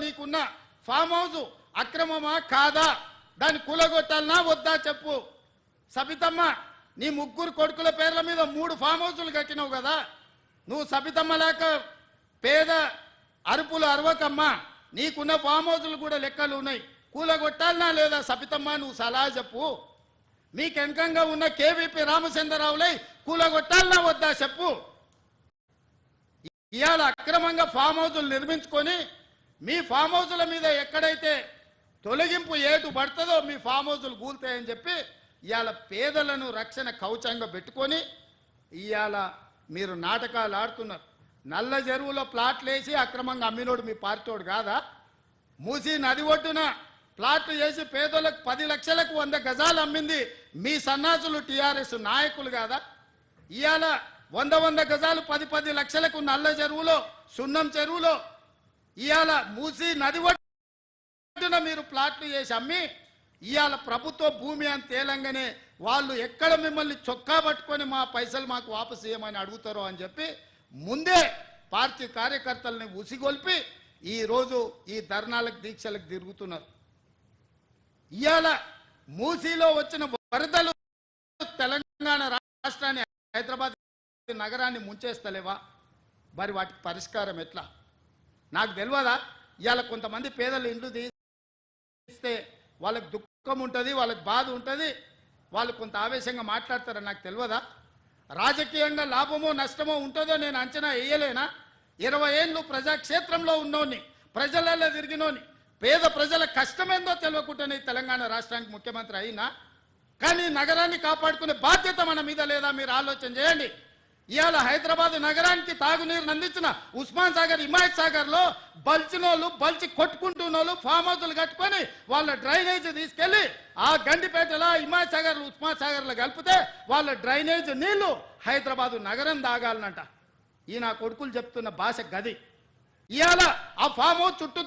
నీకున్న farm house అక్రమమా కాదా, దాన్ని కూలగొట్టాలనా వద్దా చెప్పు. సబితమ్మ, నీ ముగ్గురు కొడుకుల పేర్ల మీద 3 ఫామ్ హౌసులు కట్టినావు కదా. నువ్వు సబితమ్మ లేక పేద అరుపులు అరవకమ్మా, నీకున్న ఫామ్ హౌసులు కూడా లెక్కలు ఉన్నాయి. కూలగొట్టాలనా లేదా సబితమ్మ, నువ్వు సలహా చెప్పు. మీకెంకంగా ఉన్న కేవీపీ రామచంద్రరావులై కూలగొట్టాలనా వద్దా చెప్పు. ఇవాళ అక్రమంగా ఫామ్ హౌసులు నిర్మించుకొని మీ ఫామ్ హౌసుల మీద ఎక్కడైతే తొలగింపు ఏటు పడుతుందో మీ ఫామ్ హౌసులు కూలుతాయని చెప్పి ఇవాళ పేదలను రక్షణ కవచంగా పెట్టుకొని ఇవాళ మీరు నాటకాలు ఆడుతున్నారు. నల్ల చెరువులో ప్లాట్లు వేసి అక్రమంగా అమ్మినోడు మీ పార్టీోడు కాదా? మూసి నది ఒడ్డున ప్లాట్లు వేసి పేదలకు 10 లక్షలకు 100 గజాలు అమ్మింది మీ సన్నాసులు టీఆర్ఎస్ నాయకులు కాదా? ఇవాళ 100 గజాలు 10 లక్షలకు నల్ల చెరువులో సున్నం చెరువులో ఇవాళ మూసి నది ఒడ్డున మీరు ప్లాట్లు చేసి అమ్మి ఇవాళ ప్రభుత్వ భూమి అని తేలంగానే వాళ్ళు ఎక్కడ మిమ్మల్ని చొక్కా పట్టుకొని మా పైసలు మాకు వాపసు చేయమని అడుగుతారో అని చెప్పి ముందే పార్టీ కార్యకర్తల్ని ఉసిగొల్పి ఈరోజు ఈ ధర్నాలకు దీక్షలకు తిరుగుతున్నారు. ఇవాళ మూసీలో వచ్చిన వరదలు తెలంగాణ రాష్ట్రాన్ని హైదరాబాద్ నగరాన్ని ముంచేస్తలేవా? మరి వాటికి పరిష్కారం ఎట్లా నాకు తెలియదా? ఇవాళ కొంతమంది పేదలు ఇండ్లు తీస్తే వాళ్ళకి దుఃఖం ఉంటుంది, వాళ్ళకి బాధ ఉంటుంది, వాళ్ళు కొంత ఆవేశంగా మాట్లాడతారని నాకు తెలియదా? రాజకీయంగా లాభమో నష్టమో ఉంటుందో నేను అంచనా వేయలేనా? 20 ఏళ్ళు ప్రజాక్షేత్రంలో ఉన్నోని, ప్రజలలో తిరిగినోని, పేద ప్రజల కష్టమేందో తెలియకుండానే తెలంగాణ రాష్ట్రానికి ముఖ్యమంత్రి అయినా. కానీ నగరాన్ని కాపాడుకునే బాధ్యత మన మీద లేదా? మీరు ఆలోచన చేయండి. ఇవాళ హైదరాబాద్ నగరానికి తాగునీరుని అందించిన ఉస్మాన్ సాగర్, హిమాయత్ సాగర్ లో బల్చినోళ్ళు బల్చి కొట్టుకుంటున్నోళ్ళు ఫామ్ హౌసులు కట్టుకొని వాళ్ళ డ్రైనేజ్ తీసుకెళ్లి ఆ గండిపేటలో హిమాయత్ సాగర్, ఉస్మాన్ సాగర్ లో కలిపితే వాళ్ళ డ్రైనేజ్ నీళ్లు హైదరాబాద్ నగరం దాగాలనంట. ఈ నా కొడుకులు చెప్తున్న భాష గది. ఇవాళ ఆ ఫామ్ హౌస్ చుట్టూ